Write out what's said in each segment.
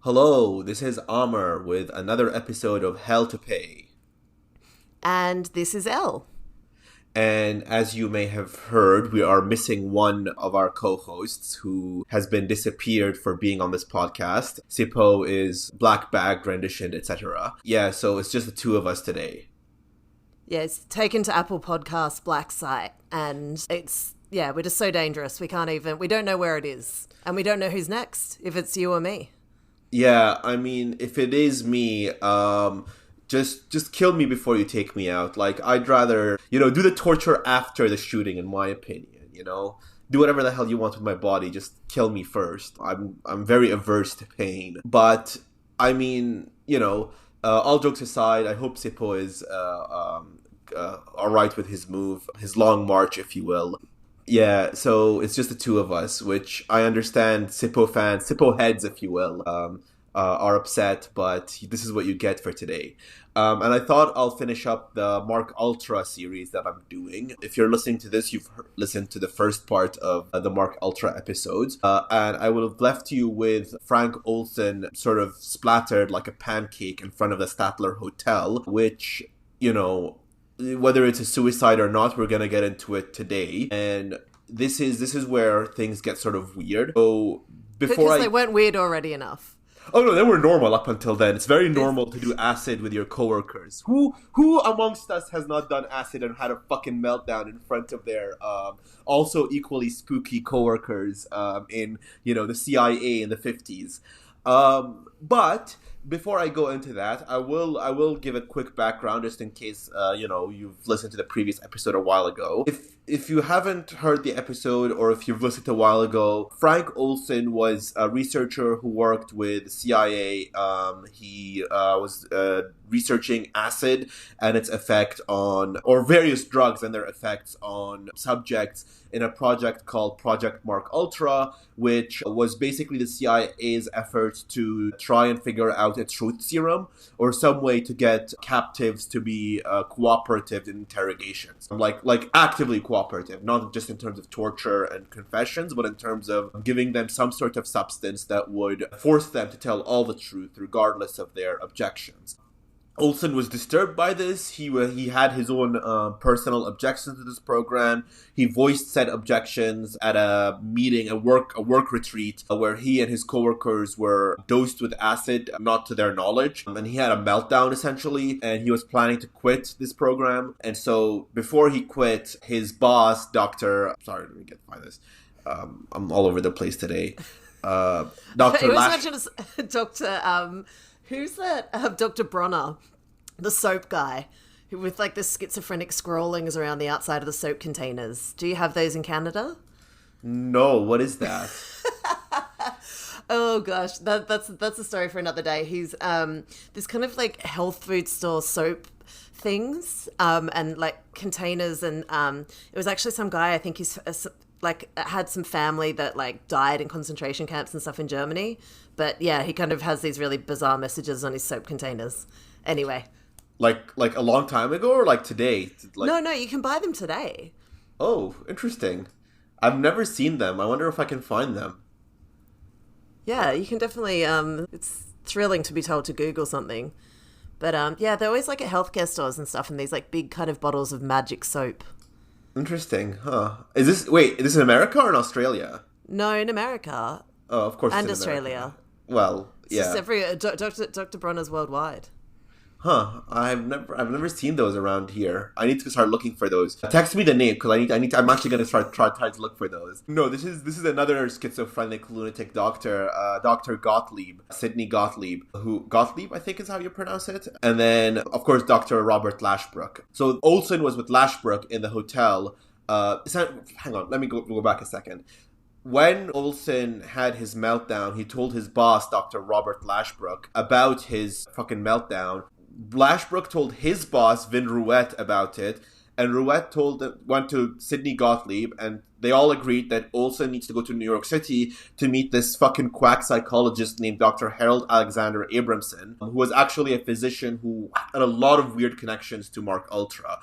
Hello, this is Amr with another episode of Hell to Pay. And this is Elle. And as you may have heard, we are missing one of our co-hosts who has been disappeared for being on this podcast. Sipo is black-bagged, renditioned, etc. Yeah, so it's just the two of us today. Yeah, it's taken to Apple Podcasts Black site, and we're just so dangerous. We don't know where it is, and we don't know who's next, if it's you or me. Yeah, I mean, if it is me, just kill me before you take me out. Like, I'd rather, do the torture after the shooting, in my opinion, Do whatever the hell you want with my body, just kill me first. I'm very averse to pain. But, I mean, all jokes aside, I hope Sipo is alright with his move, his long march, if you will. Yeah, so it's just the two of us, which I understand Sipo fans, Sipo heads, if you will, are upset, but this is what you get for today. And I thought I'll finish up the Mark Ultra series that I'm doing. If you're listening to this, you've listened to the first part of the Mark Ultra episodes. And I will have left you with Frank Olson sort of splattered like a pancake in front of the Statler Hotel, which, whether it's a suicide or not, we're going to get into it today. And this is where things get sort of weird. So because they weren't weird already enough. Oh no, they were normal up until then. It's very normal to do acid with your coworkers. Who amongst us has not done acid and had a fucking meltdown in front of their also equally spooky coworkers in the CIA in the 50s? But before I go into that, I will give a quick background just in case you've listened to the previous episode a while ago. If you haven't heard the episode, or if you've listened a while ago, Frank Olson was a researcher who worked with the CIA. He was researching acid and its effect on, or various drugs and their effects on subjects in a project called Project Mark Ultra, which was basically the CIA's effort to try and figure out a truth serum or some way to get captives to be cooperative in interrogations. Like actively cooperative, not just in terms of torture and confessions, but in terms of giving them some sort of substance that would force them to tell all the truth regardless of their objections. Olson was disturbed by this. He had his own personal objections to this program. He voiced said objections at a meeting, a work retreat, where he and his coworkers were dosed with acid, not to their knowledge. And he had a meltdown, essentially, and he was planning to quit this program. And so before he quit, his boss, Dr. Sorry, let me find this. I'm all over the place today. Dr. Dr. Who's that? Dr. Bronner, the soap guy, who with like the schizophrenic scrollings around the outside of the soap containers. Do you have those in Canada? No, what is that? Oh gosh, that's a story for another day. He's this kind of like health food store soap things and like containers, and it was actually some guy, I think he's like had some family that like died in concentration camps and stuff in Germany. But yeah, he kind of has these really bizarre messages on his soap containers. Anyway. Like a long time ago or like today? No, you can buy them today. Oh, interesting. I've never seen them. I wonder if I can find them. Yeah, you can definitely, it's thrilling to be told to Google something. But yeah, they're always like at healthcare stores and stuff, and these like big kind of bottles of magic soap. Interesting, huh? Is this in America or in Australia? No, in America. Oh, of course. And it's in Australia. America. Well, yeah. It's just Dr. Bronner's worldwide. Huh? I've never seen those around here. I need to start looking for those. Text me the name because I'm actually going to try to look for those. No, this is another schizophrenic lunatic doctor, Dr. Gottlieb, Sidney Gottlieb, Gottlieb I think is how you pronounce it. And then of course Dr. Robert Lashbrook. So Olson was with Lashbrook in the hotel. Hang on, let me go back a second. When Olson had his meltdown, he told his boss, Dr. Robert Lashbrook, about his fucking meltdown. Lashbrook told his boss, Vin Rouet, about it, and Rouet went to Sidney Gottlieb and they all agreed that Olson needs to go to New York City to meet this fucking quack psychologist named Dr. Harold Alexander Abramson, who was actually a physician who had a lot of weird connections to Mark Ultra.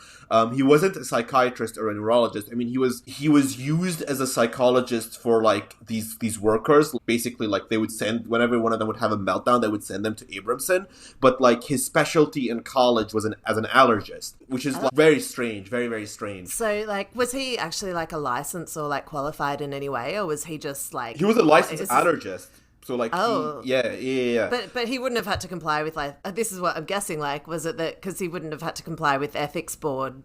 He wasn't a psychiatrist or a neurologist. I mean, he was used as a psychologist for like these workers. Basically, like they would send, whenever one of them would have a meltdown, they would send them to Abramson. But like his specialty in college was as an allergist, which is like very strange, very, very strange. So like, was he actually like a licensed or like qualified in any way, or was he just like... He was a licensed allergist. So like, oh, yeah. But he wouldn't have had to comply with like, this is what I'm guessing, like, was it that, because he wouldn't have had to comply with ethics board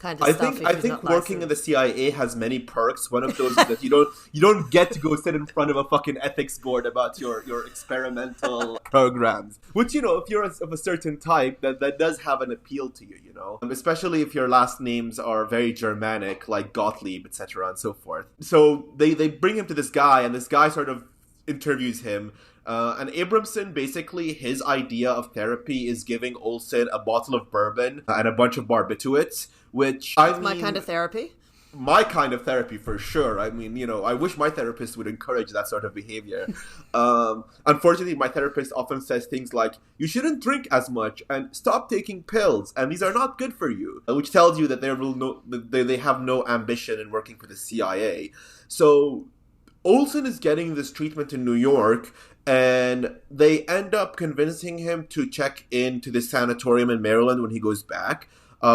kind of stuff. I think working in the CIA has many perks. One of those is that you don't get to go sit in front of a fucking ethics board about your experimental programs. Which, you know, if you're of a certain type, that does have an appeal to you, you know, especially if your last names are very Germanic, like Gottlieb, etc., and so forth. So they bring him to this guy, and this guy sort of interviews him. And Abramson, basically, his idea of therapy is giving Olson a bottle of bourbon and a bunch of barbiturates, which my kind of therapy? My kind of therapy, for sure. I mean, you know, I wish my therapist would encourage that sort of behavior. Unfortunately, my therapist often says things like, you shouldn't drink as much and stop taking pills, and these are not good for you, which tells you that they have no ambition in working for the CIA. So Olson is getting this treatment in New York, and they end up convincing him to check into this sanatorium in Maryland when he goes back.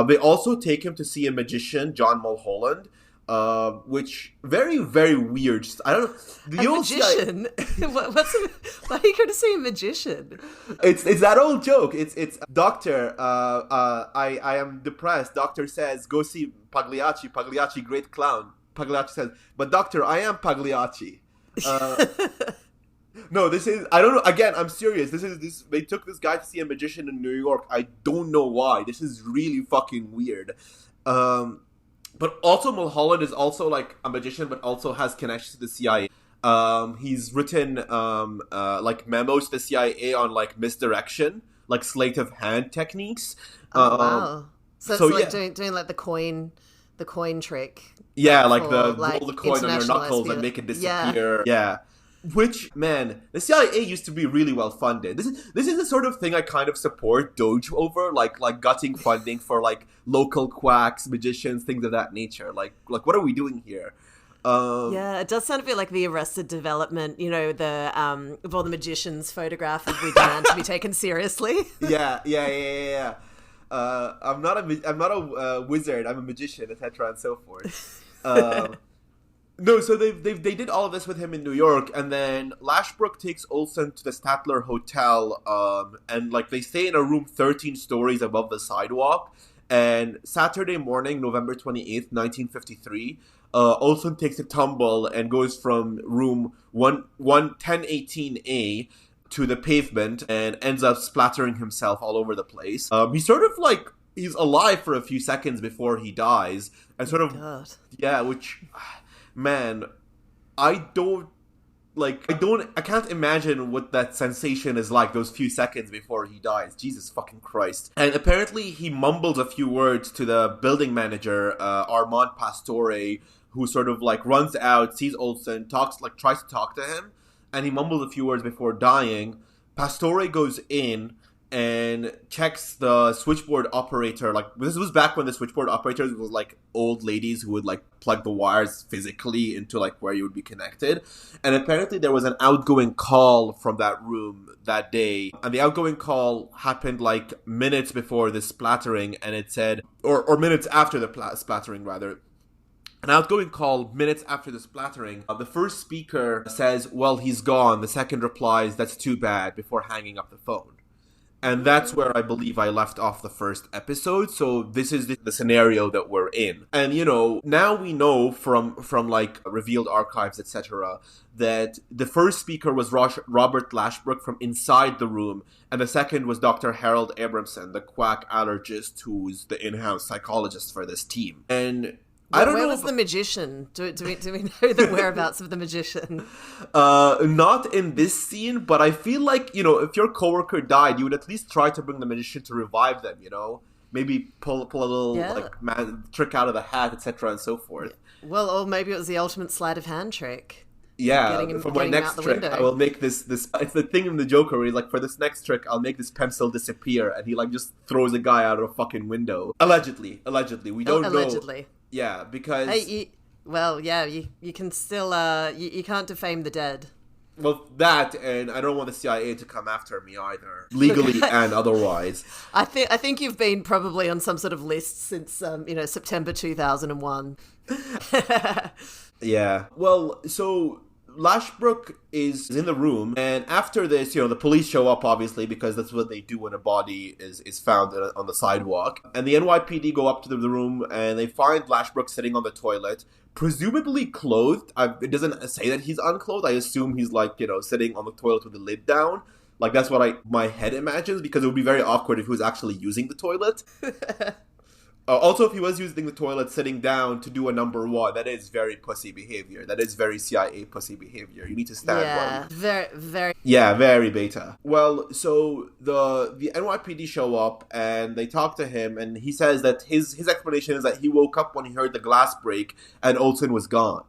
They also take him to see a magician, John Mulholland, which very, very weird. I don't know. A magician? Why are you going to see a magician? It's that old joke. It's doctor. I am depressed. Doctor says go see Pagliacci. Pagliacci, great clown. Pagliacci says, but doctor, I am Pagliacci. No, this is, I don't know, again, I'm serious, they took this guy to see a magician in New York. I don't know why. This is really fucking weird. But also Mulholland is also like a magician, but also has connections to the CIA. He's written like memos to the CIA on like misdirection, like sleight of hand techniques. Wow. So it's like doing like the coin trick. Yeah, like roll the coin on your knuckles and make it disappear. Yeah. Which, man, the CIA used to be really well funded. This is the sort of thing I kind of support Doge over, like gutting funding for like local quacks, magicians, things of that nature. Like what are we doing here? Yeah, it does sound a bit like the Arrested Development, you know, the of all the magicians photograph of we demand to be taken seriously. Yeah. I'm not a wizard. I'm a magician, etc. and so forth. No, so they did all of this with him in New York, and then Lashbrook takes Olson to the Statler Hotel, and like they stay in a room 13 stories above the sidewalk. And Saturday morning, November 28th, 1953, Olson takes a tumble and goes from room 1018A to the pavement and ends up splattering himself all over the place. He's sort of like, he's alive for a few seconds before he dies, and sort of, God. Yeah, which, man, I can't imagine what that sensation is like, those few seconds before he dies. Jesus fucking Christ. And apparently he mumbles a few words to the building manager, Armand Pastore, who sort of like runs out, sees Olson, tries to talk to him, and he mumbles a few words before dying. Pastore goes in and checks the switchboard operator. Like, this was back when the switchboard operators was like old ladies who would like plug the wires physically into like where you would be connected. And apparently there was an outgoing call from that room that day, and the outgoing call happened like minutes before the splattering, and it said, or minutes after the splattering rather. An outgoing call minutes after the splattering. The first speaker says, well, he's gone. The second replies, that's too bad, before hanging up the phone. And that's where I believe I left off the first episode. So this is the scenario that we're in. And, you know, now we know from like revealed archives, etc., that the first speaker was Robert Lashbrook from inside the room. And the second was Dr. Harold Abramson, the quack allergist who's the in-house psychologist for this team. And where was the magician? Do we know the whereabouts of the magician? Not in this scene, but I feel like, you know, if your coworker died, you would at least try to bring the magician to revive them, you know? maybe pull a little Yeah. like trick out of the hat, etc., and so forth. Well, or maybe it was the ultimate sleight of hand trick. Yeah, for my Getting him out next the trick, window. I will make this. It's the thing in the Joker where he's like, for this next trick, I'll make this pencil disappear, and he like just throws a guy out of a fucking window. Allegedly, we don't know. Allegedly. Yeah, because Hey, you can still you can't defame the dead. well, that, and I don't want the CIA to come after me either, legally and otherwise. I think you've been probably on some sort of list since September 2001. Yeah. Well, so Lashbrook is in the room, and after this, the police show up, obviously, because that's what they do when a body is found on the sidewalk. And the NYPD go up to the room, and they find Lashbrook sitting on the toilet, presumably clothed. It doesn't say that he's unclothed. I assume he's, like, sitting on the toilet with the lid down. Like, that's what my head imagines, because it would be very awkward if he was actually using the toilet. Also, if he was using the toilet sitting down to do a number one, that is very pussy behavior. That is very CIA pussy behavior. You need to stand one. Very, very. Yeah, very beta. Well, so the NYPD show up and they talk to him, and he says that his explanation is that he woke up when he heard the glass break and Olson was gone.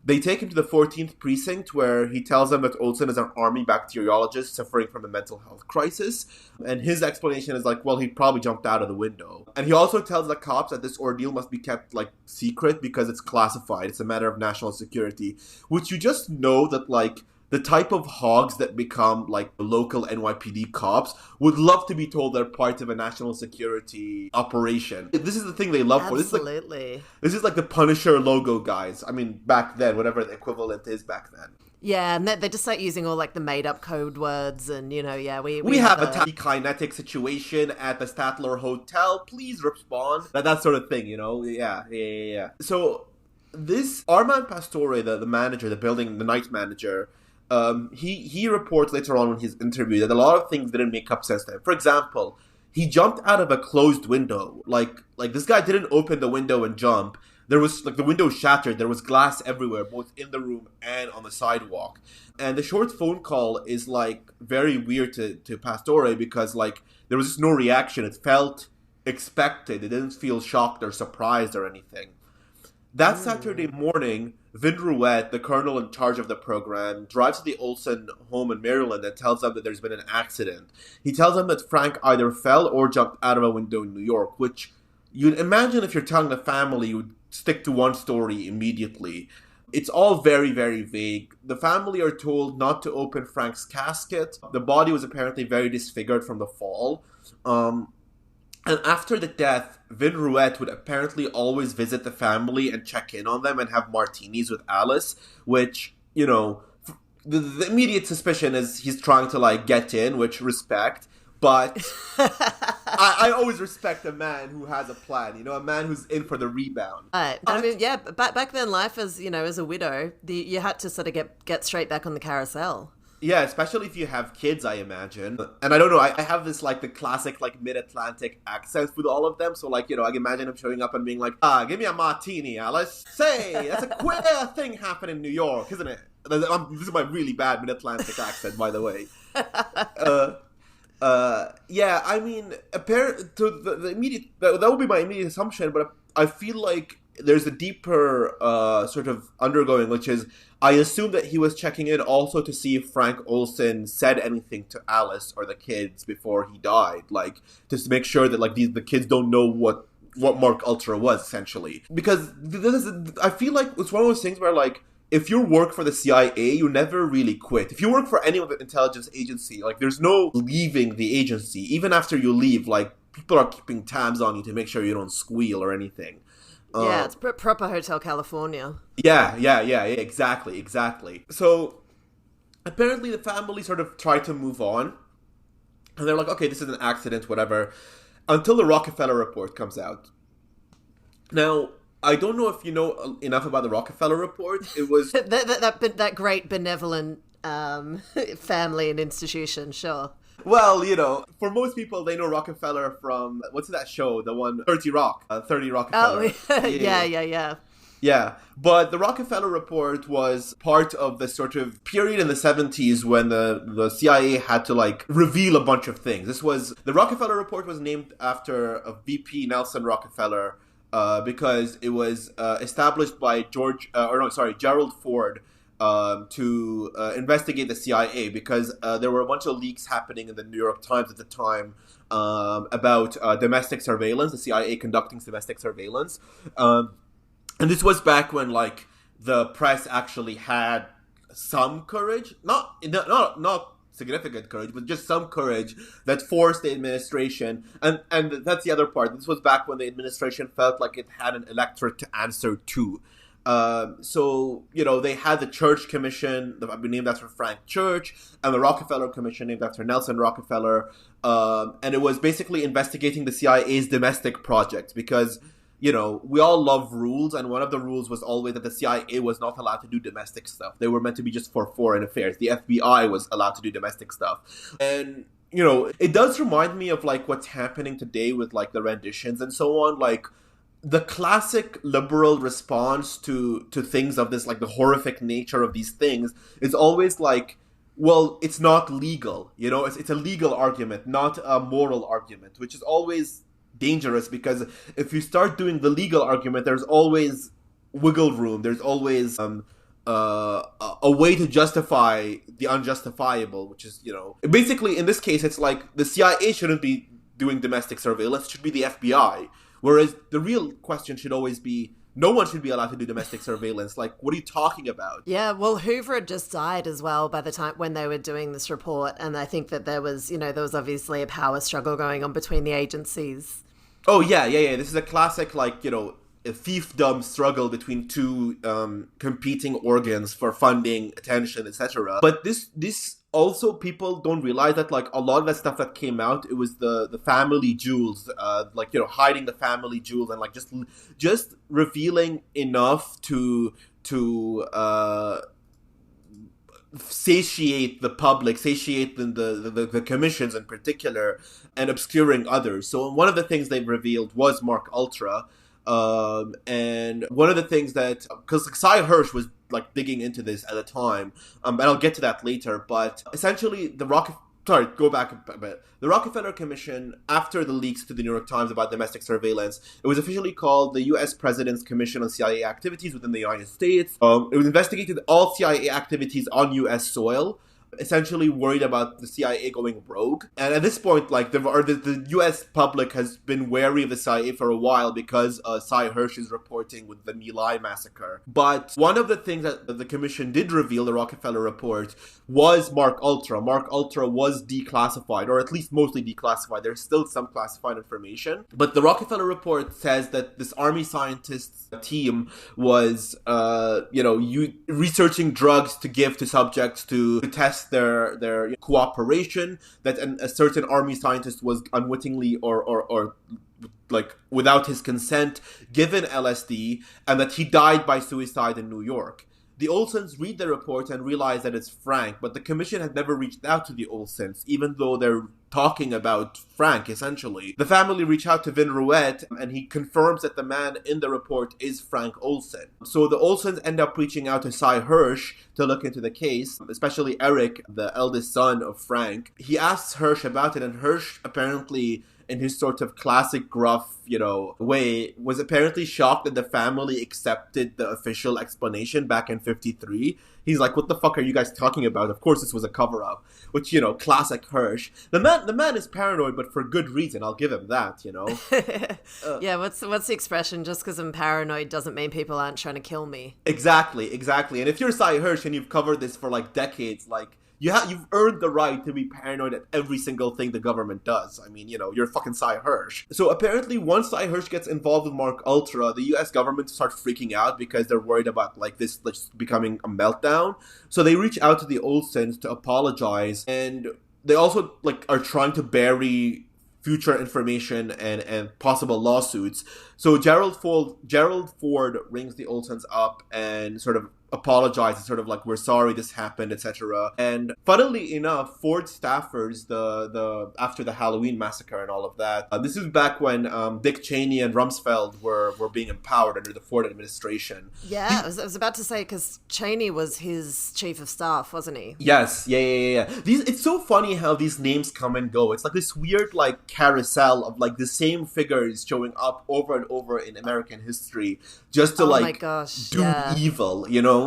They take him to the 14th precinct, where he tells them that Olson is an army bacteriologist suffering from a mental health crisis. And his explanation is like, well, he probably jumped out of the window. And he also tells the cops that this ordeal must be kept, like, secret because it's classified. It's a matter of national security. Which you just know that, like, the type of hogs that become, like, local NYPD cops would love to be told they're part of a national security operation. This is the thing they love for. Absolutely. This is like the Punisher logo guys. I mean, back then, whatever the equivalent is back then. Yeah, and they just start using all, like, the made-up code words, and, we have a kinetic situation at the Statler Hotel. Please respond. That sort of thing, Yeah. So, this Armand Pastore, the manager, the night manager, he reports later on in his interview that a lot of things didn't make up sense to him. For example, he jumped out of a closed window. Like this guy didn't open the window and jump. There was, like, the window shattered. There was glass everywhere, both in the room and on the sidewalk. And the short phone call is, like, very weird to Pastore because, like, there was just no reaction. It felt expected. It didn't feel shocked or surprised or anything. That Saturday morning, Vin Rouet, the colonel in charge of the program, drives to the Olson home in Maryland and tells them that there's been an accident. He tells them that Frank either fell or jumped out of a window in New York, which you'd imagine if you're telling the family, you would stick to one story immediately. It's all very, very vague. The family are told not to open Frank's casket. The body was apparently very disfigured from the fall. And after the death, Vin Rouet would apparently always visit the family and check in on them and have martinis with Alice, which, the immediate suspicion is he's trying to, like, get in, which respect. But I always respect a man who has a plan, a man who's in for the rebound. Right. I mean, yeah, back then, life as a widow, you had to sort of get straight back on the carousel. Yeah, especially if you have kids, I imagine. And I don't know, I have this, like, the classic, like, mid-Atlantic accents with all of them. So, like, I can imagine him showing up and being like, give me a martini, Alice. Say, that's a queer thing happening in New York, isn't it? This is my really bad mid-Atlantic accent, by the way. Yeah, I mean, the immediate, that would be my immediate assumption, but I feel like there's a deeper sort of undergoing, which is, I assume that he was checking in also to see if Frank Olson said anything to Alice or the kids before he died, like, just to make sure that, like, the kids don't know what Mark Ultra was, essentially. Because I feel like it's one of those things where, like, if you work for the CIA, you never really quit. If you work for any other intelligence agency, like, there's no leaving the agency. Even after you leave, like, people are keeping tabs on you to make sure you don't squeal or anything. Yeah, it's proper Hotel California. Yeah, exactly. So, apparently the family sort of tried to move on. And they're like, okay, this is an accident, whatever. Until the Rockefeller report comes out. Now, I don't know if you know enough about the Rockefeller report. It was... that great benevolent family and institution, sure. Well, for most people, they know Rockefeller from, what's that show? The one, 30 Rock. 30 Rockefeller. Oh, yeah. Yeah, but the Rockefeller Report was part of the sort of period in the 70s when the CIA had to like reveal a bunch of things. The Rockefeller Report was named after a VP Nelson Rockefeller because it was established by Gerald Ford to investigate the CIA because there were a bunch of leaks happening in the New York Times at the time about domestic surveillance, the CIA conducting domestic surveillance. And this was back when, like, the press actually had some courage, not significant courage, but just some courage that forced the administration, and that's the other part. This was back when the administration felt like it had an electorate to answer to. So, they had the Church Commission, named after Frank Church, and the Rockefeller Commission, named after Nelson Rockefeller, and it was basically investigating the CIA's domestic projects because we all love rules, and one of the rules was always that the CIA was not allowed to do domestic stuff. They were meant to be just for foreign affairs. The FBI was allowed to do domestic stuff. And, it does remind me of, like, what's happening today with, like, the renditions and so on. Like, the classic liberal response to things of this, like, the horrific nature of these things is always, like, well, it's not legal. It's a legal argument, not a moral argument, which is always dangerous because if you start doing the legal argument, there's always wiggle room. There's always a way to justify the unjustifiable, which is, basically in this case, it's like the CIA shouldn't be doing domestic surveillance. It should be the FBI. Whereas the real question should always be, no one should be allowed to do domestic surveillance. Like, what are you talking about? Yeah, well, Hoover had just died as well by the time when they were doing this report. And I think that there was obviously a power struggle going on between the agencies. Oh, yeah. This is a classic, like, a fiefdom struggle between two competing organs for funding, attention, etc. But this also, people don't realize that, like, a lot of that stuff that came out, it was the family jewels, hiding the family jewels and, like, just revealing enough to satiate the public, satiate the commissions in particular, and obscuring others. So one of the things they've revealed was Mark Ultra. And one of the things that, because Cy Hirsch was like digging into this at the time, and I'll get to that later, but essentially go back a bit. The Rockefeller Commission, after the leaks to the New York Times about domestic surveillance, it was officially called the U.S. President's Commission on CIA Activities within the United States. It was investigated all CIA activities on U.S. soil, essentially worried about the CIA going rogue. And at this point, like, the U.S. public has been wary of the CIA for a while because Cy Hirsch is reporting with the My Lai massacre. But one of the things that the commission did reveal, the Rockefeller report, was Mark Ultra. Mark Ultra was declassified, or at least mostly declassified. There's still some classified information. But the Rockefeller report says that this army scientists team was, researching drugs to give to subjects to test their cooperation, that a certain army scientist was unwittingly or like without his consent given LSD, and that he died by suicide in New York. The Olsons read the report and realize that it's Frank, but the commission had never reached out to the Olsons, even though they're talking about Frank, essentially. The family reach out to Vin Rouet, and he confirms that the man in the report is Frank Olson. So the Olsons end up reaching out to Cy Hirsch to look into the case, especially Eric, the eldest son of Frank. He asks Hirsch about it, and Hirsch apparently, in his sort of classic gruff, way, was apparently shocked that the family accepted the official explanation back in 1953. He's like, what the fuck are you guys talking about? Of course this was a cover-up. Which, classic Hirsch. The man is paranoid, but for good reason. I'll give him that, Yeah, what's the expression? Just because I'm paranoid doesn't mean people aren't trying to kill me. Exactly. And if you're Cy Hirsch and you've covered this for, like, decades, like, you've earned the right to be paranoid at every single thing the government does. I mean, you're fucking Cy Hirsch. So apparently, once Cy Hirsch gets involved with Mark Ultra, the U.S. government starts freaking out because they're worried about, like, this just becoming a meltdown. So they reach out to the Olsons to apologize, and they also, like, are trying to bury future information and possible lawsuits. So Gerald Ford rings the Olsons up and sort of apologizes, sort of like, we're sorry this happened, etc. And funnily enough, Ford staffers the after the Halloween massacre and all of that. This is back when Dick Cheney and Rumsfeld were being empowered under the Ford administration. Yeah, I was about to say, because Cheney was his chief of staff, wasn't he? Yes, yeah. It's so funny how these names come and go. It's like this weird like carousel of like the same figures showing up over and over in American history, just to my gosh, do evil, you know.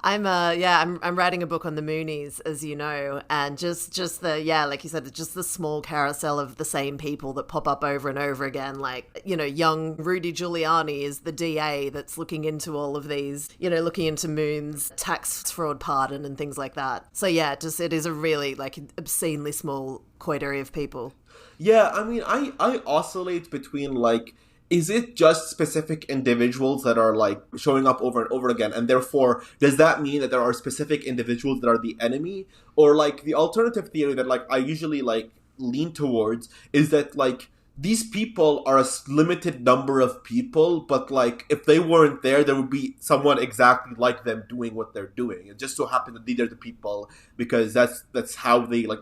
I'm writing a book on the Moonies, as you know, and just the like you said, just the small carousel of the same people that pop up over and over again. Like, you know, young Rudy Giuliani is the DA that's looking into all of these, you know, looking into Moon's tax fraud pardon and things like that. So yeah, it is a really like obscenely small coterie of people. Yeah, I mean, I oscillate between like, is it just specific individuals that are like showing up over and over again? And therefore, does that mean that there are specific individuals that are the enemy? Or like the alternative theory that like I usually like lean towards is that like these people are a limited number of people, but like if they weren't there, there would be someone exactly like them doing what they're doing. It just so happened that these are the people because that's how they like,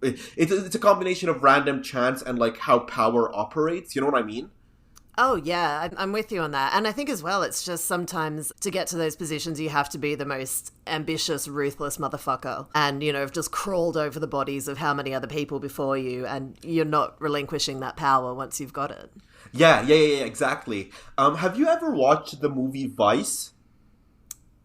it's a combination of random chance and like how power operates. You know what I mean? Oh, yeah, I'm with you on that. And I think as well, it's just sometimes to get to those positions, you have to be the most ambitious, ruthless motherfucker. And, you know, have just crawled over the bodies of how many other people before you, and you're not relinquishing that power once you've got it. Yeah, exactly. Have you ever watched the movie Vice?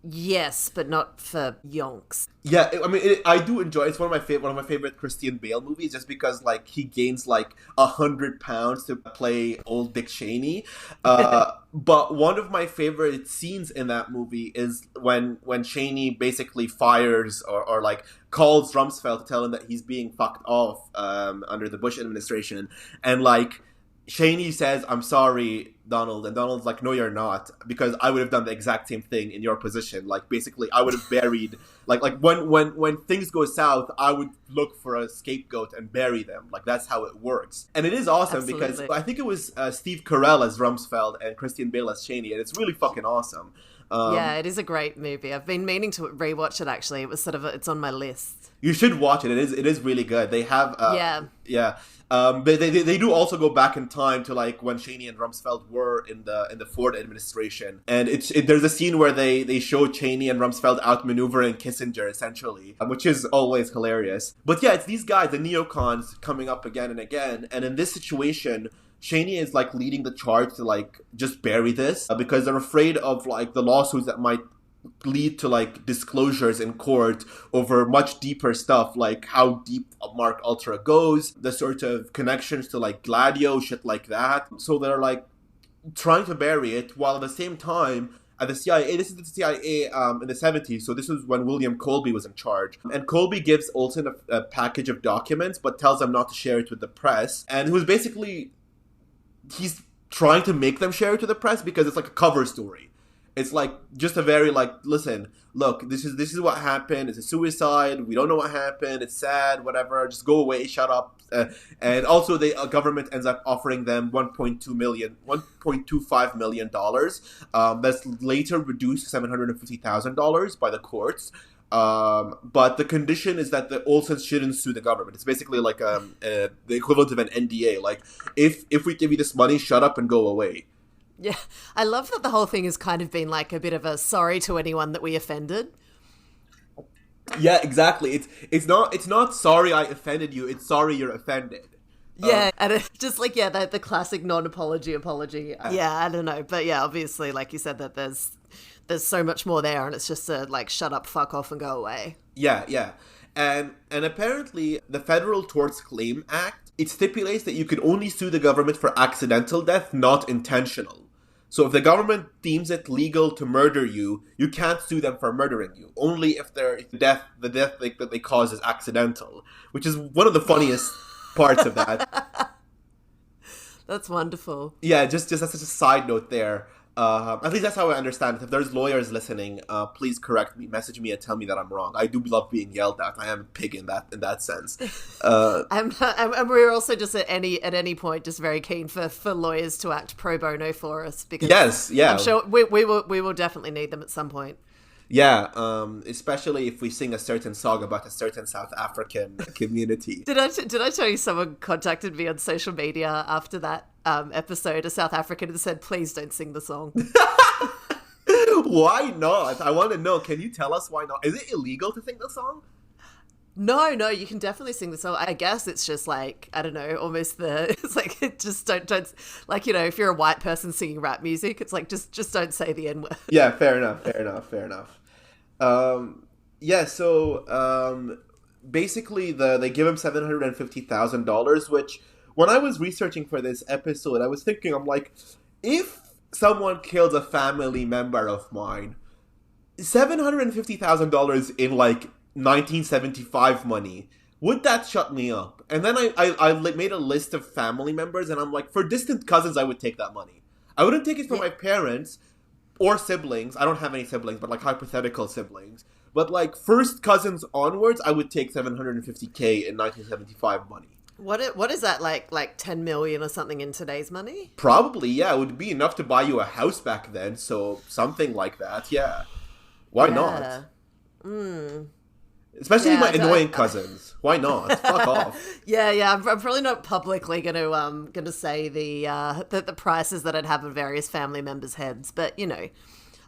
Yes, but not for yonks. Yeah, I mean, I do enjoy. It's one of my favorite Christian Bale movies, just because like he gains like 100 pounds to play old Dick Cheney. But one of my favorite scenes in that movie is when Cheney basically fires or like calls Rumsfeld to tell him that he's being fucked off under the Bush administration, and like Cheney says, "I'm sorry, Donald," and Donald's like, "No, you're not, because I would have done the exact same thing in your position. Like, basically, I would have buried, like when things go south, I would look for a scapegoat and bury them. Like, that's how it works." And it is awesome. Absolutely. Because I think it was Steve Carell as Rumsfeld and Christian Bale as Cheney, and it's really fucking awesome. Yeah, it is a great movie. I've been meaning to rewatch it, actually. It was it's on my list. You should watch it. It is really good. They have yeah. They do also go back in time to like when Cheney and Rumsfeld were in the Ford administration, and there's a scene where they show Cheney and Rumsfeld outmaneuvering Kissinger essentially, which is always hilarious. But yeah, it's these guys, the neocons, coming up again and again, and in this situation, Cheney is like leading the charge to like just bury this because they're afraid of like the lawsuits that might lead to like disclosures in court over much deeper stuff, like how deep Mark Ultra goes, the sort of connections to like Gladio, shit like that. So they're like trying to bury it, while at the same time at the CIA, this is the CIA in the 70s, so this was when William Colby was in charge. And Colby gives Olson a package of documents, but tells them not to share it with the press. And it was basically, he's trying to make them share it to the press because it's like a cover story. It's like just a very like, listen, look, this is what happened. It's a suicide. We don't know what happened. It's sad. Whatever. Just go away. Shut up. And also, the government ends up offering them $1.25 million. That's later reduced to $750,000 by the courts. But the condition is that the Olsons shouldn't sue the government. It's basically like the equivalent of an NDA. Like, if we give you this money, shut up and go away. Yeah, I love that the whole thing has kind of been like a bit of a sorry to anyone that we offended. Yeah, exactly. It's not sorry I offended you. It's sorry you're offended. Yeah, and it's just like, yeah, the classic non-apology apology. Yeah, I don't know. But yeah, obviously, like you said, that there's so much more there, and it's just a like, shut up, fuck off, and go away. Yeah. And apparently the Federal Tort Claim Act, it stipulates that you can only sue the government for accidental death, not intentional. So if the government deems it legal to murder you, you can't sue them for murdering you. Only if the death that they cause is accidental, which is one of the funniest parts of that. That's wonderful. Yeah, just as a side note there. At least that's how I understand it. If there's lawyers listening, please correct me, message me, and tell me that I'm wrong. I do love being yelled at. I am a pig in that sense. And we're also just at any point just very keen for lawyers to act pro bono for us, because yes, yeah, I'm sure we will definitely need them at some point. Yeah, especially if we sing a certain song about a certain South African community. Did I tell you someone contacted me on social media after that episode, a South African, and said, please don't sing the song? Why not? I want to know. Can you tell us why not? Is it illegal to sing the song? No, you can definitely sing the song. I guess it's just like, I don't know, almost it's like, just don't, like, you know, if you're a white person singing rap music, it's like, just don't say the N-word. Yeah, fair enough. Basically they give him $750,000, which when I was researching for this episode, I was thinking, I'm like, if someone kills a family member of mine, $750,000 in like 1975 money, would that shut me up? And then I made a list of family members, and I'm like, for distant cousins, I would take that money. I wouldn't take it from my parents or siblings. I don't have any siblings, but like hypothetical siblings. But like first cousins onwards, I would take $750K in 1975 money. What is that, like 10 million or something in today's money? Probably, yeah. It would be enough to buy you a house back then, so something like that, yeah. Why not? Especially my annoying cousins. Why not? Fuck off. Yeah. I'm probably not publicly gonna say the prices that I'd have of various family members' heads, but you know,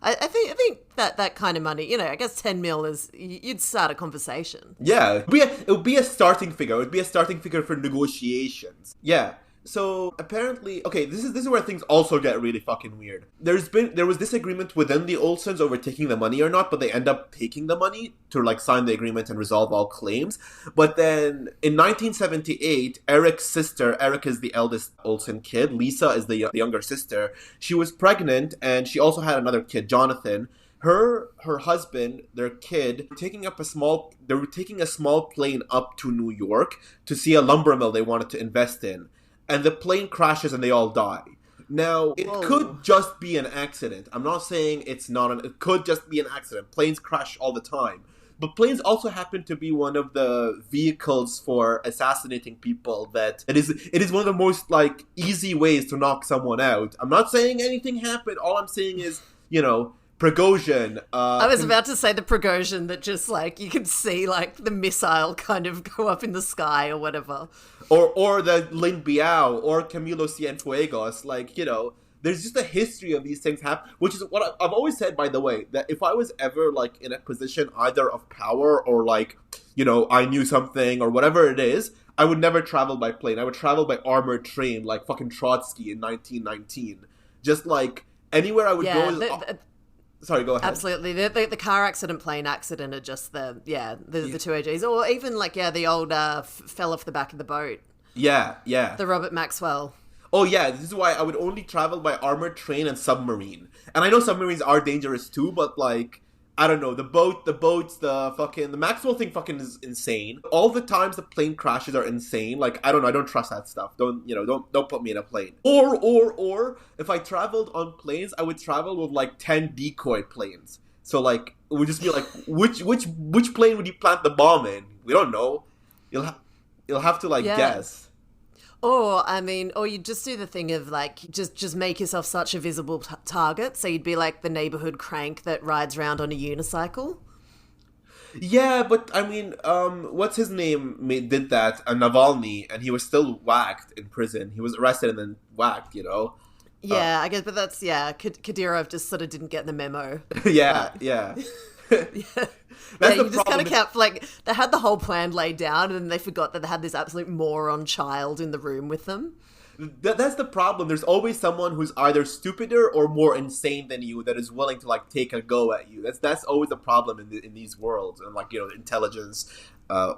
I think that kind of money, you know, I guess 10 mil is, you'd start a conversation. Yeah, it would be a starting figure. It would be a starting figure for negotiations. Yeah. So apparently, okay, this is where things also get really fucking weird. There was disagreement within the Olsons over taking the money or not, but they end up taking the money to like sign the agreement and resolve all claims. But then in 1978, Eric's sister, Eric is the eldest Olson kid, Lisa is the younger sister. She was pregnant, and she also had another kid, Jonathan. Her husband, their kid, they were taking a small plane up to New York to see a lumber mill they wanted to invest in. And the plane crashes and they all die. Now, it could just be an accident. I'm not saying it's not it could just be an accident. Planes crash all the time. But planes also happen to be one of the vehicles for assassinating people it is one of the most, like, easy ways to knock someone out. I'm not saying anything happened. All I'm saying is, you know, Prigozhin. I was about to say the Prigozhin that just, like, you can see, like, the missile kind of go up in the sky or whatever. Or the Lin Biao or Camilo Cienfuegos. Like, you know, there's just a history of these things happen, which is what I've always said, by the way, that if I was ever, like, in a position either of power or, like, you know, I knew something or whatever it is, I would never travel by plane. I would travel by armored train, like fucking Trotsky in 1919. Just, like, anywhere I would go... Sorry, go ahead. Absolutely. The car accident, plane accident are just the two OGs. Or even, like, the old fell off the back of the boat. Yeah. The Robert Maxwell. Oh, yeah. This is why I would only travel by armored train and submarine. And I know submarines are dangerous too, but, like, I don't know. The boats, the Maxwell thing fucking is insane. All the times the plane crashes are insane. Like, I don't know. I don't trust that stuff. Don't put me in a plane. Or if I traveled on planes, I would travel with like 10 decoy planes. So like, it would just be like, which plane would you plant the bomb in? We don't know. You'll have to like guess. Or you just do the thing of, like, just make yourself such a visible target. So you'd be like the neighborhood crank that rides around on a unicycle. Yeah, but I mean, what's his name did that, Navalny, and he was still whacked in prison. He was arrested and then whacked, you know? Yeah, I guess, but that's, Kadyrov just sort of didn't get the memo. Yeah. That's you just kind of kept, like, they had the whole plan laid down and then they forgot that they had this absolute moron child in the room with them. That's the problem. There's always someone who's either stupider or more insane than you that is willing to, like, take a go at you. That's always a problem in these worlds, and, like, you know, the intelligence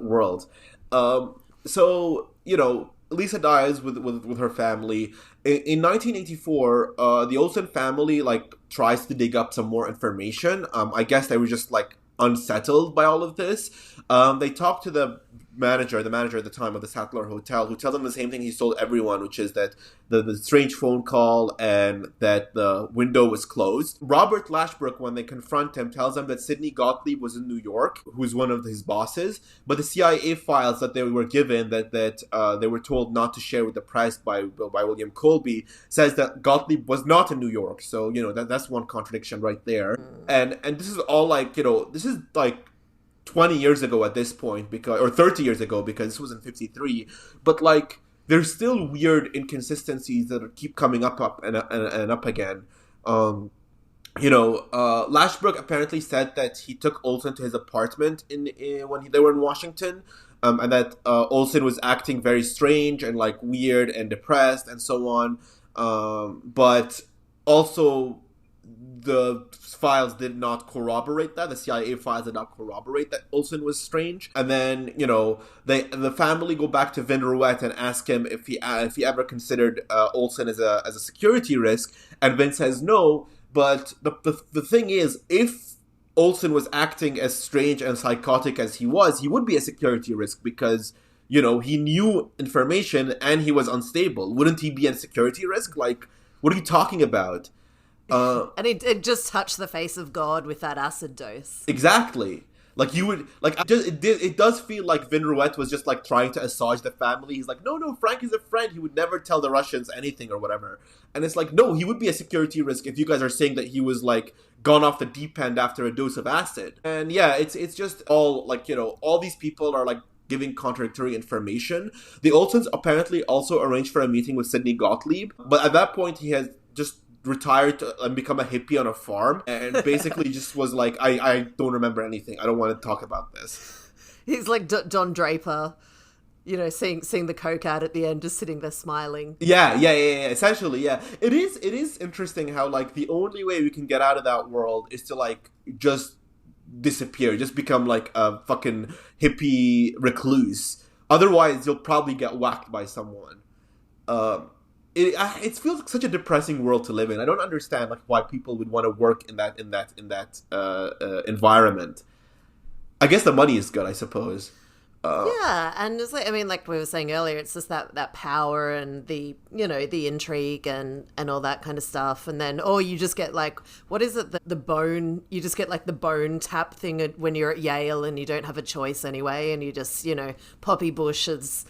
world. So, you know, Lisa dies with her family. In 1984, the Olsen family, like, tries to dig up some more information. I guess they were just, like, unsettled by all of this. They talked to the the manager at the time of the Sattler Hotel, who tells him the same thing he's told everyone, which is that the strange phone call and that the window was closed. Robert Lashbrook, when they confront him, tells them that Sidney Gottlieb was in New York, who's one of his bosses, but the CIA files that they were given, that they were told not to share with the press by William Colby, says that Gottlieb was not in New York. So, that's one contradiction right there. And this is all like, this is like 20 years ago at this point, or 30 years ago, because this was in 53, but like there's still weird inconsistencies that keep coming up and up again. Lashbrook apparently said that he took Olson to his apartment when they were in Washington, and that Olson was acting very strange and like weird and depressed and so on, but also the files did not corroborate that. The CIA files did not corroborate that Olson was strange. And then, the family go back to Vin Rouette and ask him if he ever considered Olson as a security risk. And Vin says no. But the thing is, if Olson was acting as strange and psychotic as he would be a security risk because, he knew information and he was unstable. Wouldn't he be a security risk? Like, what are you talking about? And it just touched the face of God with that acid dose. Exactly. Like you would, like it does feel like Vin Rouette was just like trying to assuage the family. He's like, no, Frank is a friend. He would never tell the Russians anything or whatever. And it's like, no, he would be a security risk if you guys are saying that he was like gone off the deep end after a dose of acid. And yeah, it's just all like, all these people are like giving contradictory information. The Olsons apparently also arranged for a meeting with Sidney Gottlieb, but at that point he has just retired and become a hippie on a farm and basically just was like, I don't remember anything. I don't want to talk about this. He's like Don Draper, seeing the coke ad at the end, just sitting there smiling. Yeah. Essentially, yeah. It is interesting how like the only way we can get out of that world is to like just disappear, just become like a fucking hippie recluse. Otherwise, you'll probably get whacked by someone. It feels like such a depressing world to live in. I don't understand like why people would want to work in that environment. I guess the money is good, I suppose. Yeah, and it's like, I mean, like we were saying earlier, it's just that power and the the intrigue and all that kind of stuff, and then you just get like, what is it, the bone? You just get like the bone tap thing when you're at Yale and you don't have a choice anyway, and you just Poppy Bush has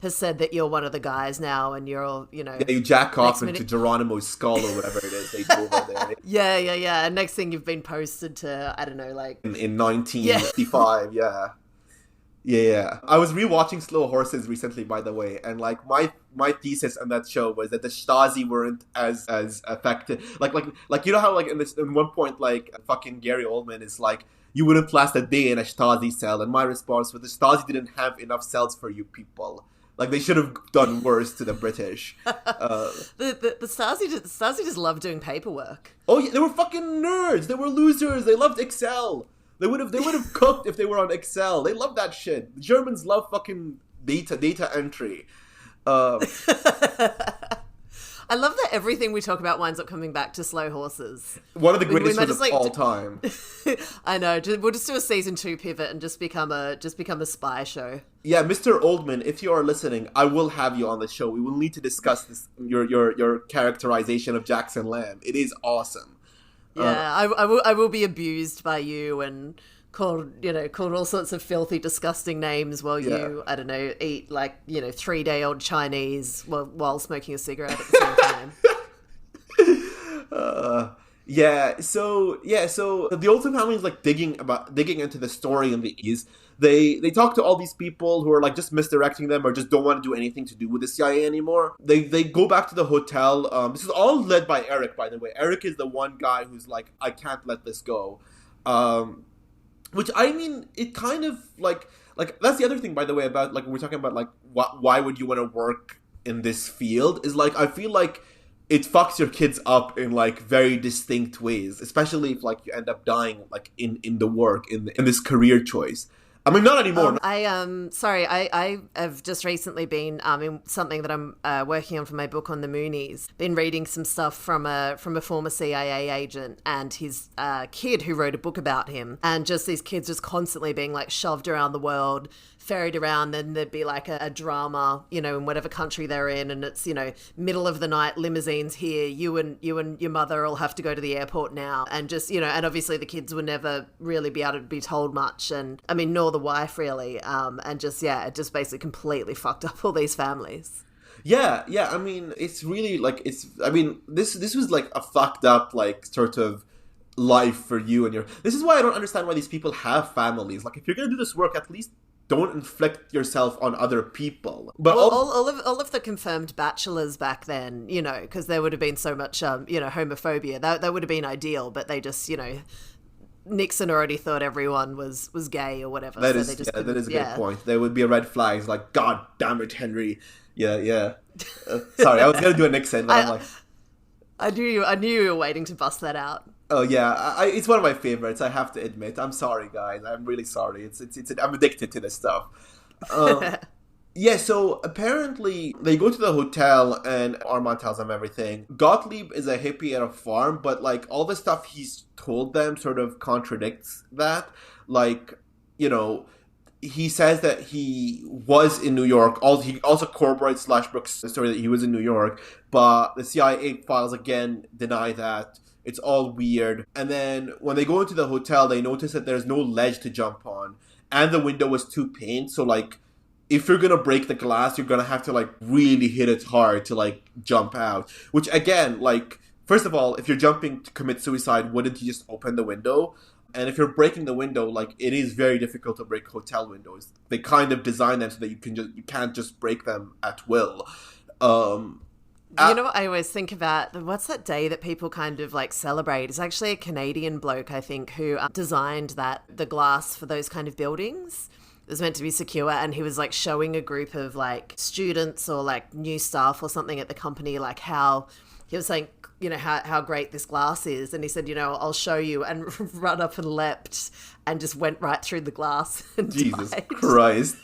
said that you're one of the guys now, and you're all, Yeah, you jack off into Geronimo's skull or whatever it is they do over there. Yeah. And next thing you've been posted to, I don't know, like in 1955. Yeah. I was rewatching Slow Horses recently, by the way, and like my thesis on that show was that the Stasi weren't as effective. Like how like in one point like fucking Gary Oldman is like, you wouldn't last a day in a Stasi cell, and my response was, the Stasi didn't have enough cells for you people. Like, they should have done worse to the British. The Stasi just loved doing paperwork. Oh yeah, they were fucking nerds. They were losers. They loved Excel. They would have cooked if they were on Excel. They love that shit. The Germans love fucking data entry. I love that everything we talk about winds up coming back to Slow Horses. One of the greatest shows of all time. I know. We'll just do a season 2 pivot and just become a spy show. Yeah, Mr. Oldman, if you are listening, I will have you on the show. We will need to discuss this, your characterization of Jackson Lamb. It is awesome. Yeah, I will be abused by you and called all sorts of filthy, disgusting names while you, I don't know, eat like 3-day-old Chinese while smoking a cigarette at the same time. So the Olsen family is like digging into the story in the East. They talk to all these people who are like just misdirecting them or just don't want to do anything to do with the CIA anymore. They go back to the hotel. This is all led by Eric, by the way. Eric is the one guy who's like, I can't let this go. Which, I mean, it kind of like that's the other thing, by the way, about like we're talking about like why would you want to work in this field, is like I feel like it fucks your kids up in like very distinct ways, especially if like you end up dying like in the work in this career choice. I mean, not anymore. I have just recently been in something that I'm working on for my book on the Moonies. Been reading some stuff from a former CIA agent and his kid who wrote a book about him, and just these kids just constantly being like shoved around the world, ferried around. Then there'd be like a drama, you know, in whatever country they're in, and it's, you know, middle of the night, limousines here, you and your mother will have to go to the airport now, and just, you know, and obviously the kids would never really be able to be told much, and I mean, nor the wife really, and just, yeah, it just basically completely fucked up all these families. Yeah, I mean, it's really like, I mean, this was like a fucked up, like, sort of life for you and this is why I don't understand why these people have families. Like, if you're gonna do this work, at least don't inflict yourself on other people. But well, all of the confirmed bachelors back then, you know, because there would have been so much, you know, homophobia, that would have been ideal, but they just, you know, Nixon already thought everyone was gay or whatever. That is a good point. There would be a red flag, like, God damn it, Henry. Yeah. Sorry, I was gonna do a Nixon, but I'm like, I knew you were waiting to bust that out. Oh yeah, it's one of my favorites. I have to admit. I'm sorry, guys. I'm really sorry. It's I'm addicted to this stuff. Yeah, so apparently they go to the hotel and Armand tells them everything. Gottlieb is a hippie at a farm, but like all the stuff he's told them sort of contradicts that. Like, you know, he says that he was in New York. He also corroborates Brooks' story that he was in New York, but the CIA files again deny that. It's all weird. And then when they go into the hotel, they notice that there's no ledge to jump on, and the window was too painted, so like, if you're gonna break the glass, you're gonna have to like really hit it hard to like jump out. Which again, like, first of all, if you're jumping to commit suicide, wouldn't you just open the window? And if you're breaking the window, like, it is very difficult to break hotel windows. They kind of design them so that you can't just break them at will. You know what I always think about? What's that day that people kind of like celebrate? It's actually a Canadian bloke, I think, who designed the glass for those kind of buildings. It was meant to be secure, and he was like showing a group of like students or like new staff or something at the company, like how he was saying, you know, how great this glass is, and he said, you know, I'll show you, and run up and leapt and just went right through the glass and Jesus died. Christ.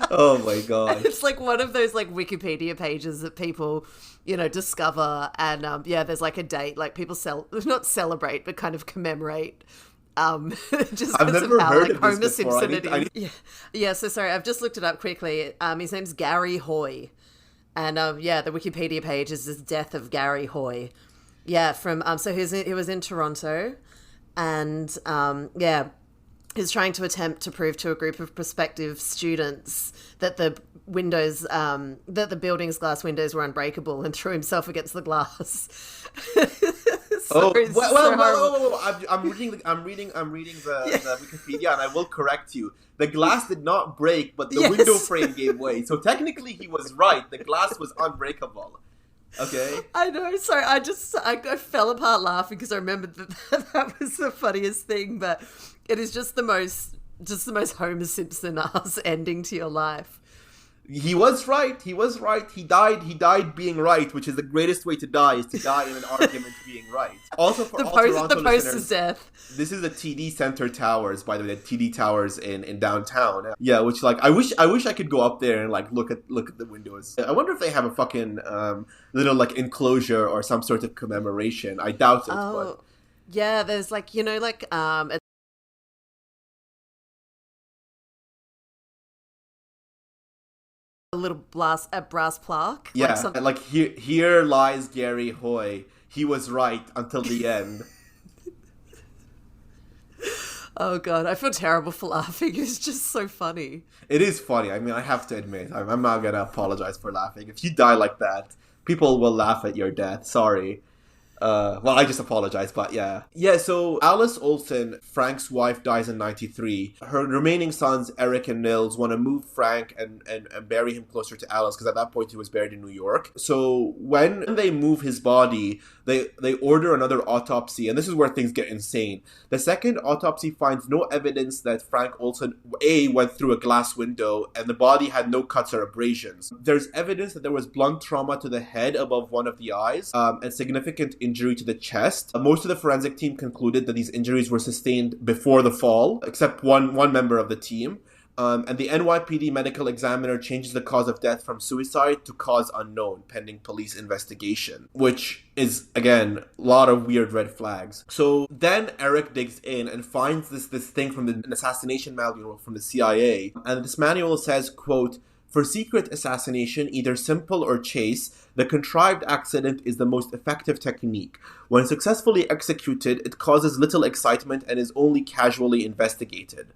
Oh my God. And it's like one of those like Wikipedia pages that people, you know, discover, and yeah, there's like a date, like people not celebrate but kind of commemorate. Just I've never heard of Homer this before. Simpson Yeah, so sorry, I've just looked it up quickly. His name's Gary Hoy, and yeah, the Wikipedia page is the death of Gary Hoy. Yeah, from so he was in Toronto, and yeah, he's trying to attempt to prove to a group of prospective students that the windows, that the building's glass windows were unbreakable, and threw himself against the glass. I'm reading the Wikipedia, and I will correct you. The glass did not break, but the window frame gave way. So technically, he was right. The glass was unbreakable. Okay. I know. Sorry, I fell apart laughing because I remembered that was the funniest thing. But it is just the most Homer Simpson-ass ending to your life. He was right. He died being right, which is the greatest way to die, is to die in an argument being right. Also, for all Toronto listeners, death. This is the TD Center Towers, by the way, the TD Towers in downtown. Yeah, which, like, I wish I could go up there and like look at the windows. I wonder if they have a fucking little like enclosure or some sort of commemoration. I doubt it. Oh, but yeah. There's like, you know, like a little brass plaque. Yeah, like here lies Gary Hoy. He was right until the end. Oh God, I feel terrible for laughing. It's just so funny. It is funny. I mean, I have to admit, I'm not gonna apologize for laughing. If you die like that, people will laugh at your death. Sorry. Well, I just apologize, but yeah. Yeah, so Alice Olson, Frank's wife, dies in 1993. Her remaining sons, Eric and Nils, want to move Frank and bury him closer to Alice, because at that point he was buried in New York. So when they move his body, they order another autopsy, and this is where things get insane. The second autopsy finds no evidence that Frank Olson, went through a glass window, and the body had no cuts or abrasions. There's evidence that there was blunt trauma to the head above one of the eyes, and significant injury to the chest. Most of the forensic team concluded that these injuries were sustained before the fall, except one member of the team. And the NYPD medical examiner changes the cause of death from suicide to cause unknown, pending police investigation, which is, again, a lot of weird red flags. So then Eric digs in and finds this thing from an assassination manual from the CIA. And this manual says, quote, "For secret assassination, either simple or chase, the contrived accident is the most effective technique. When successfully executed, it causes little excitement and is only casually investigated.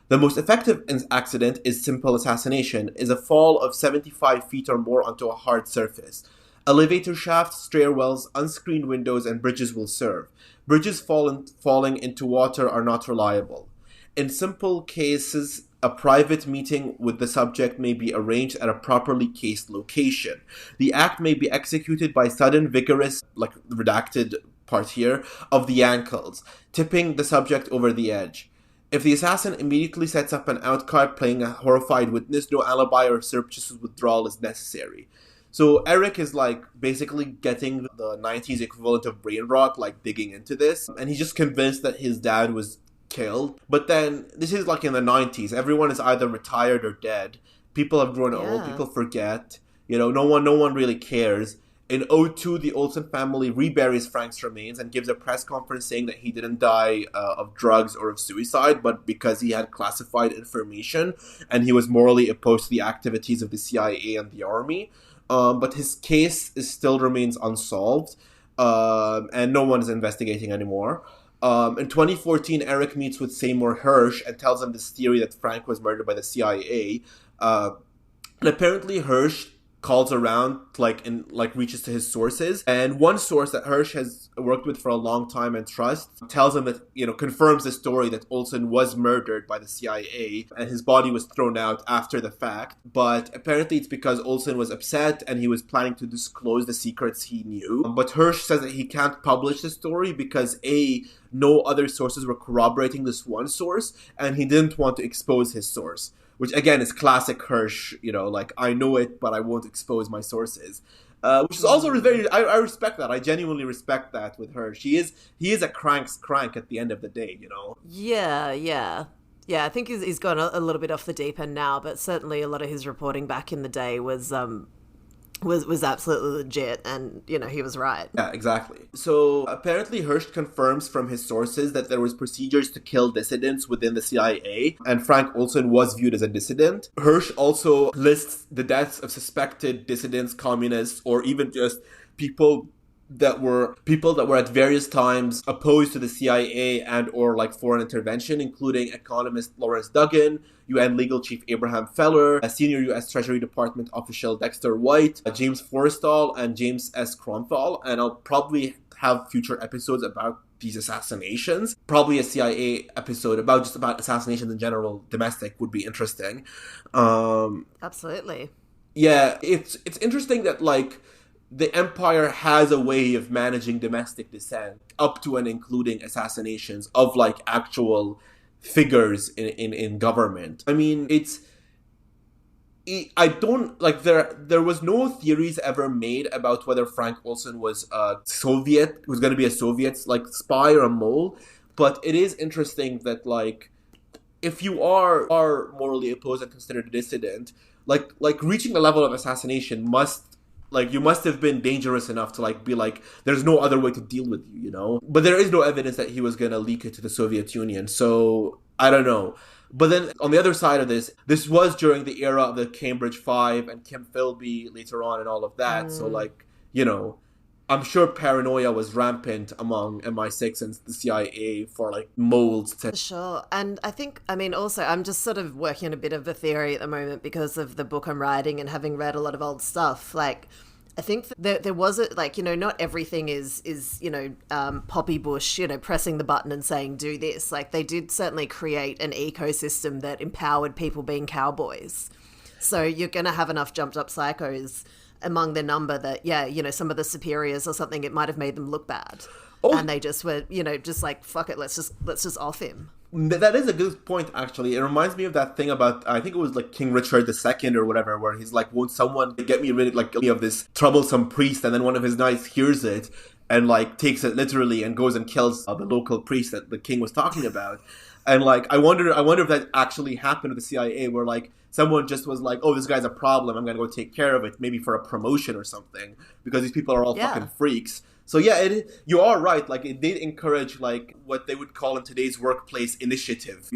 The most effective accident is simple assassination, is a fall of 75 feet or more onto a hard surface. Elevator shafts, stairwells, unscreened windows, and bridges will serve. Bridges falling into water are not reliable. In simple cases, a private meeting with the subject may be arranged at a properly cased location. The act may be executed by sudden, vigorous, like redacted part here, of the ankles, tipping the subject over the edge. If the assassin immediately sets up an outcry playing a horrified witness, no alibi or surreptitious withdrawal is necessary." So Eric is like basically getting the 90s equivalent of brain rot, like digging into this. And he's just convinced that his dad was killed. But then this is like in the 90s. Everyone is either retired or dead. People have grown old. People forget. You know, no one really cares. In 2002, the Olson family reburies Frank's remains and gives a press conference saying that he didn't die of drugs or of suicide, but because he had classified information and he was morally opposed to the activities of the CIA and the army. But his case still remains unsolved, and no one is investigating anymore. In 2014, Eric meets with Seymour Hersh and tells him this theory that Frank was murdered by the CIA. And apparently Hersh calls around, reaches to his sources. And one source that Hersh has worked with for a long time and trusts tells him that, confirms the story that Olson was murdered by the CIA and his body was thrown out after the fact. But apparently it's because Olson was upset and he was planning to disclose the secrets he knew. But Hersh says that he can't publish the story because no other sources were corroborating this one source, and he didn't want to expose his source. Which, again, is classic Hersh, I know it, but I won't expose my sources. Which is also I respect that. I genuinely respect that with Hersh. He is a crank's crank at the end of the day, Yeah. Yeah, I think he's gone a little bit off the deep end now, but certainly a lot of his reporting back in the day was absolutely legit, and he was right. Yeah, exactly. So apparently Hersh confirms from his sources that there was procedures to kill dissidents within the CIA, and Frank Olson was viewed as a dissident. Hersh also lists the deaths of suspected dissidents, communists, or even just people that were at various times opposed to the CIA and or foreign intervention, including economist Lawrence Duggan, UN legal chief Abraham Feller, a senior U.S. Treasury Department official Dexter White, James Forrestal, and James S. Kronthal. And I'll probably have future episodes about these assassinations. Probably a CIA episode about assassinations in general, domestic, would be interesting. Absolutely. Yeah, it's interesting that the empire has a way of managing domestic dissent up to and including assassinations of actual figures in government. I mean, there was no theories ever made about whether Frank Olson was going to be a Soviet spy or a mole, but it is interesting that if you are morally opposed and considered a dissident, reaching the level of assassination you must have been dangerous enough to be there's no other way to deal with you, But there is no evidence that he was going to leak it to the Soviet Union, so I don't know. But then on the other side of this was during the era of the Cambridge Five and Kim Philby later on and all of that. So I'm sure paranoia was rampant among MI6 and the CIA for moles. For sure. And also I'm just sort of working on a bit of a theory at the moment because of the book I'm writing and having read a lot of old stuff. I think there was not everything is Poppy Bush, pressing the button and saying, do this. They did certainly create an ecosystem that empowered people being cowboys. So you're going to have enough jumped up psychos among their number that, some of the superiors or something, it might have made them look bad. Oh. And they just were, fuck it, let's just off him. That is a good point, actually. It reminds me of that thing about, I think it was King Richard II or whatever, where he's won't someone get me rid of this troublesome priest? And then one of his knights hears it and like takes it literally and goes and kills the local priest that the king was talking about. And like I wonder if that actually happened with the CIA, where like someone just was like, oh, this guy's a problem, I'm gonna go take care of it, maybe for a promotion or something, because these people are all Yeah. fucking freaks. So yeah, you are right. Like it did encourage like what they would call in today's workplace initiative.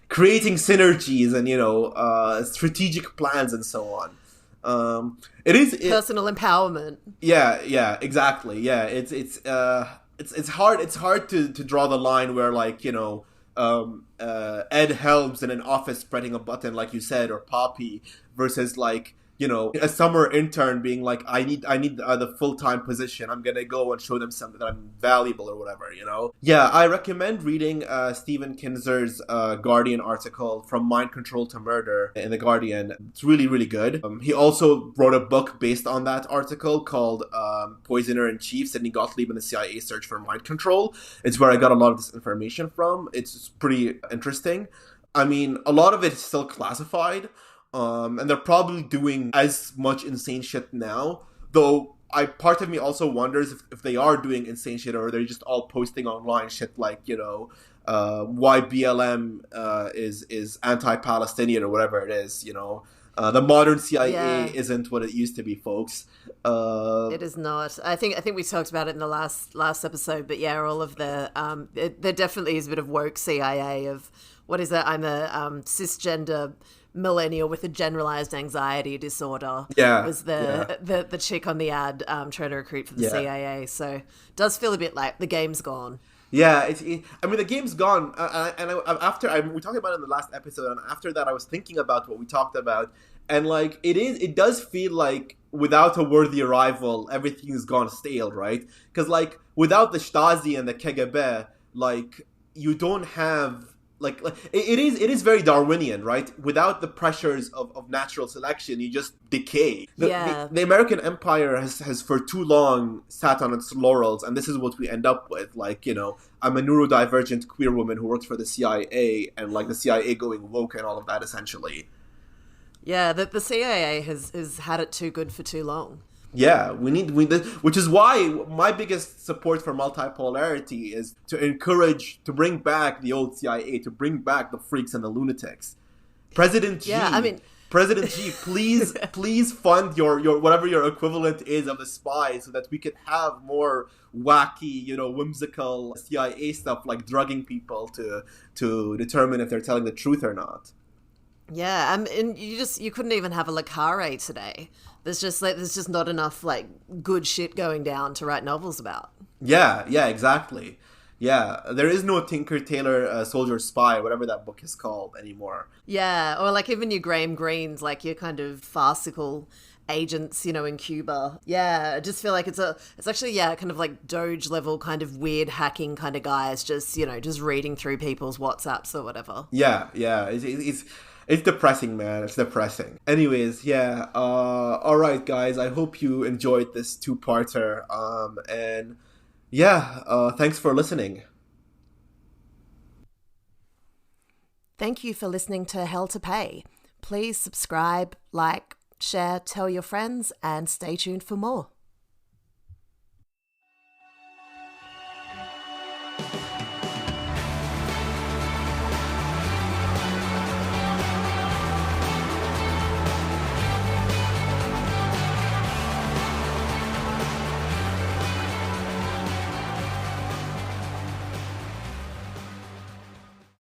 Creating synergies and strategic plans and so on. Personal empowerment. Yeah, exactly. Yeah, it's hard. It's hard to draw the line where like Ed Helms in an office spreading a button, like you said, or Poppy, versus like a summer intern being like, I need the full-time position. I'm gonna go and show them something that I'm valuable or whatever. Yeah, I recommend reading Stephen Kinzer's Guardian article, From Mind Control to Murder, in the Guardian. It's really, really good. He also wrote a book based on that article called Poisoner in Chief, Sidney Gottlieb and the CIA Search for Mind Control. It's where I got a lot of this information from. It's pretty interesting. I mean, a lot of it is still classified. And they're probably doing as much insane shit now, though part of me also wonders if they are doing insane shit, or they're just all posting online shit like, why BLM is anti-Palestinian or whatever it is, the modern CIA isn't what it used to be, folks. It is not. I think we talked about it in the last episode, but yeah, all of the there definitely is a bit of woke CIA of, what is that? I'm a cisgender millennial with a generalized anxiety disorder. Yeah, was the chick on the ad trying to recruit for the CIA. So it does feel a bit like the game's gone. Yeah, I mean, the game's gone. We talked about it in the last episode, and after that I was thinking about what we talked about, and like it does feel like without a worthy rival, everything's gone stale, right? Because like without the Stasi and the KGB, like you don't have like it is very Darwinian, right? Without the pressures of natural selection, you just decay. The American empire has for too long sat on its laurels, and this is what we end up with. Like, I'm a neurodivergent queer woman who works for the CIA, and like the CIA going woke and all of that, essentially. Yeah, the CIA has had it too good for too long. Yeah, which is why my biggest support for multipolarity is to bring back the old CIA, to bring back the freaks and the lunatics. President G, please fund your whatever your equivalent is of the spy, so that we could have more wacky, whimsical CIA stuff, like drugging people to determine if they're telling the truth or not. Yeah, and you couldn't even have a Le Carre today. There's just not enough like good shit going down to write novels about. Yeah, exactly. Yeah, there is no Tinker Tailor Soldier Spy, whatever that book is called, anymore. Yeah, or like even your Graham Greens, like your kind of farcical agents, in Cuba. Yeah, I just feel like it's actually kind of like Doge level kind of weird hacking kind of guys, just just reading through people's WhatsApps or whatever. Yeah, it's depressing, man. It's depressing. Anyways, yeah. All right, guys. I hope you enjoyed this two-parter. And yeah, thanks for listening. Thank you for listening to Hell to Pay. Please subscribe, like, share, tell your friends, and stay tuned for more.